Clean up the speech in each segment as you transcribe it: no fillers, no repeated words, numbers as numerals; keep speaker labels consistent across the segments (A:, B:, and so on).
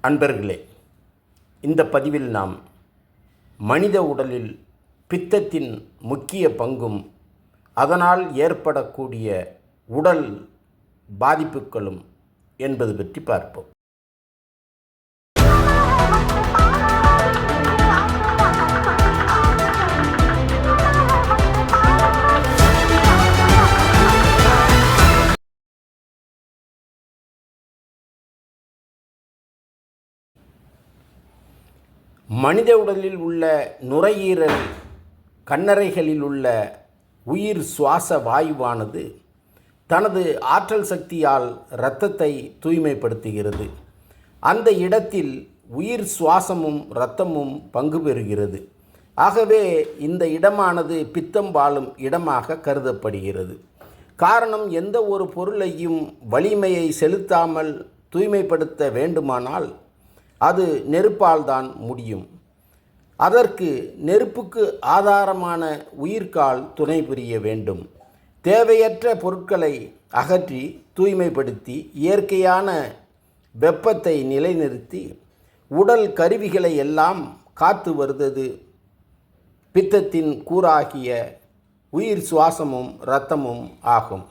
A: அன்பர்களே, இந்த பதிவில் நாம் மனித உடலில் பித்தத்தின் முக்கிய பங்கும் அதனால் ஏற்படக்கூடிய உடல் பாதிப்புகளும் என்பது பற்றி பார்ப்போம். மனித உடலில் உள்ள நுரையீரல் கண்ணறைகளில் உள்ள உயிர் சுவாச வாயுவானது தனது ஆற்றல் சக்தியால் இரத்தத்தை தூய்மைப்படுத்துகிறது. அந்த இடத்தில் உயிர் சுவாசமும் இரத்தமும் பங்கு பெறுகிறது. ஆகவே இந்த இடமானது பித்தம் வாழும் இடமாக கருதப்படுகிறது. காரணம், எந்த ஒரு பொருளையும் வலிமையை செலுத்தாமல் தூய்மைப்படுத்த வேண்டுமானால் அது நெருப்பால் தான் முடியும். அதற்கு நெருப்புக்கு ஆதாரமான உயிர்கால் துணை புரிய வேண்டும். தேவையற்ற பொருட்களை அகற்றி தூய்மைப்படுத்தி இயற்கையான வெப்பத்தை நிலைநிறுத்தி உடல் கருவிகளை எல்லாம் காத்து வருவது பித்தத்தின் கூறாகிய உயிர் சுவாசமும் இரத்தமும் ஆகும்.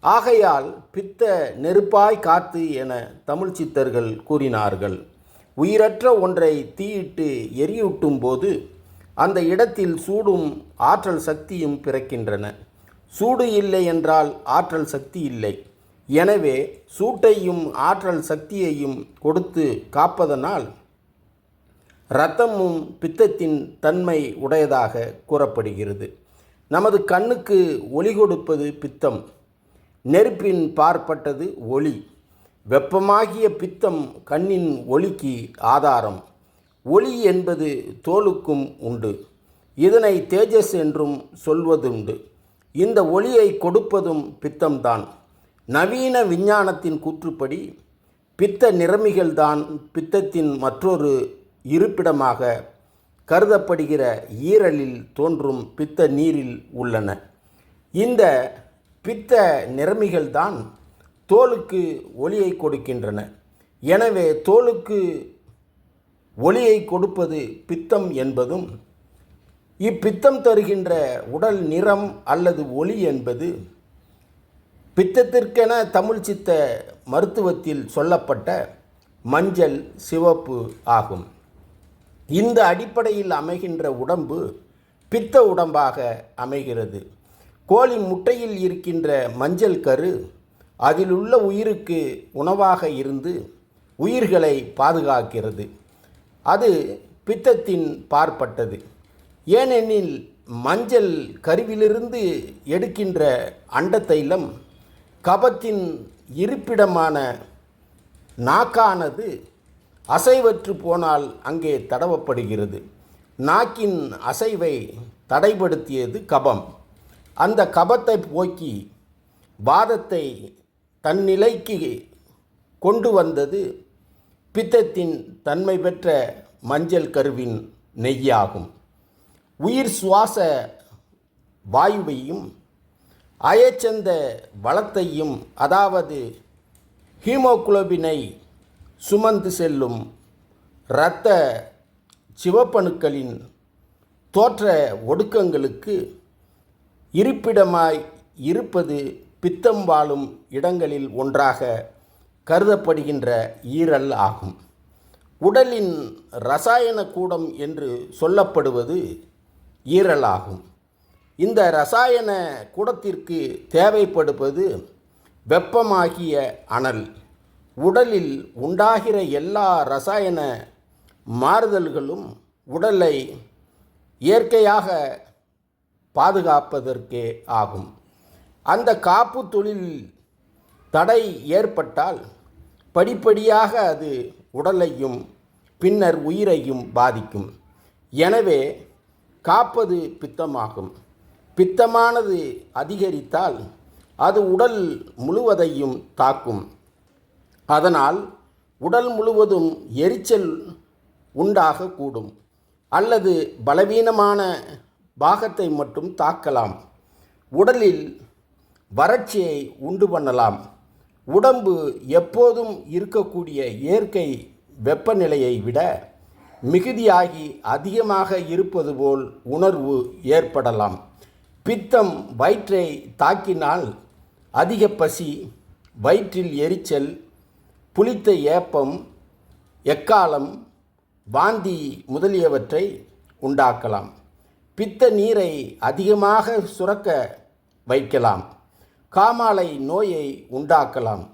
A: ஆகையால் பித்த நெருப்பாய் காத்து என தமிழ் சித்தர்கள் கூறினார்கள். உயிரற்ற ஒன்றை தீயிட்டு எரியூட்டும் போது அந்த இடத்தில் சூடும் ஆற்றல் சக்தியும் பிறக்கின்றன. சூடு இல்லை என்றால் ஆற்றல் சக்தி இல்லை. எனவே சூட்டையும் ஆற்றல் சக்தியையும் கொடுத்து காப்பதனால் இரத்தமும் பித்தத்தின் தன்மை உடையதாக கூறப்படுகிறது. நமது கண்ணுக்கு ஒளி கொடுப்பது பித்தம். நெருப்பின் பார்ப்பட்டது ஒளி. வெப்பமாகிய பித்தம் கண்ணின் ஒளிக்கு ஆதாரம். ஒளி என்பது தோலுக்கும் உண்டு. இதனை தேஜஸ் என்றும் சொல்வதுண்டு. இந்த ஒளியை கொடுப்பதும் பித்தம்தான். நவீன விஞ்ஞானத்தின் கூற்றுப்படி பித்த நிறமிகள்தான் பித்தத்தின் மற்றொரு இருப்பிடமாக கருதப்படுகிற ஈரலில் தோன்றும் பித்த நீரில் உள்ளன. இந்த பித்த நிறமிகள்தான் தோலுக்கு ஒளியை கொடுக்கின்றன. எனவே தோலுக்கு ஒளியை கொடுப்பது பித்தம் என்பதும், இப்பித்தம் தருகின்ற உடல் நிறம் அல்லது ஒளி என்பது பித்தத்திற்கென தமிழ் சித்த மருத்துவத்தில் சொல்லப்பட்ட மஞ்சள், சிவப்பு ஆகும். இந்த அடிப்படையில் அமைகின்ற உடம்பு பித்த உடம்பாக அமைகிறது. கோழி முட்டையில் இருக்கின்ற மஞ்சள் கரு அதில் உள்ள உயிருக்கு உணவாக இருந்து உயிர்களை பாதுகாக்கிறது. அது பித்தத்தின் பார்ப்பட்டது. ஏனெனில் மஞ்சள் கருவிலிருந்து எடுக்கின்ற அண்டத்தைலம் கபத்தின் இருப்பிடமான நாக்கானது அசைவற்று போனால் அங்கே தடவப்படுகிறது. நாக்கின் அசைவை தடைப்படுத்தியது கபம். அந்த கபத்தை போக்கி வாதத்தை தன்னிலைக்கு கொண்டு வந்தது பித்தத்தின் தன்மை பெற்ற மஞ்சள் கருவின் நெய்யாகும். உயிர் சுவாச வாயுவையும் அயச்சந்த வளத்தையும், அதாவது ஹீமோகுளோபினை சுமந்து செல்லும் இரத்த சிவப்பணுக்களின் தோற்ற ஒடுக்கங்களுக்கு இருப்பிடமாய் இருப்பது பித்தம் வாழும் இடங்களில் ஒன்றாக கருதப்படுகின்ற ஈரல் ஆகும். உடலின் இரசாயன கூடம் என்று சொல்லப்படுவது ஈரல் ஆகும். இந்த இரசாயன கூடத்திற்கு தேவைப்படுவது வெப்பமாகிய அனல். உடலில் உண்டாகிற எல்லா இரசாயன மாறுதல்களும் உடலை இயற்கையாக பாதுகாப்பதற்கே ஆகும். அந்த காப்பு தொழில் தடை ஏற்பட்டால் படிப்படியாக அது உடலையும் பின்னர் உயிரையும் பாதிக்கும். எனவே காப்பது பித்தமாகும். பித்தமானது அதிகரித்தால் அது உடல் முழுவதையும் தாக்கும். அதனால் உடல் முழுவதும் எரிச்சல் உண்டாகக்கூடும் அல்லது பலவீனமான பாகத்தை மட்டும் தாக்கலாம். உடலில் வறட்சியை உண்டு பண்ணலாம். உடம்பு எப்போதும் இருக்கக்கூடிய இயற்கை வெப்பநிலையை விட மிகுதியாகி அதிகமாக இருப்பது போல் உணர்வு ஏற்படலாம். பித்தம் வயிற்றை தாக்கினால் அதிக பசி, வயிற்றில் எரிச்சல், புளித்த ஏப்பம், எக்காலம், வாந்தி முதலியவற்றை உண்டாக்கலாம். பித்த நீரை அதிகமாக சுரக்க வைக்கலாம். காமாலை நோயை உண்டாக்கலாம்.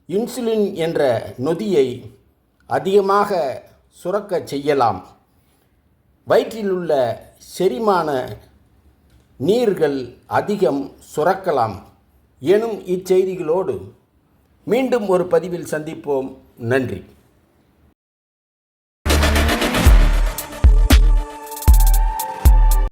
A: இன்சுலின் என்ற நொதியை அதிகமாக சுரக்கச் செய்யலாம். வயிற்றிலுள்ள செரிமான நீர்கள் அதிகம் சுரக்கலாம் எனும் இச்செய்திகளோடு மீண்டும் ஒரு பதிவில் சந்திப்போம். நன்றி.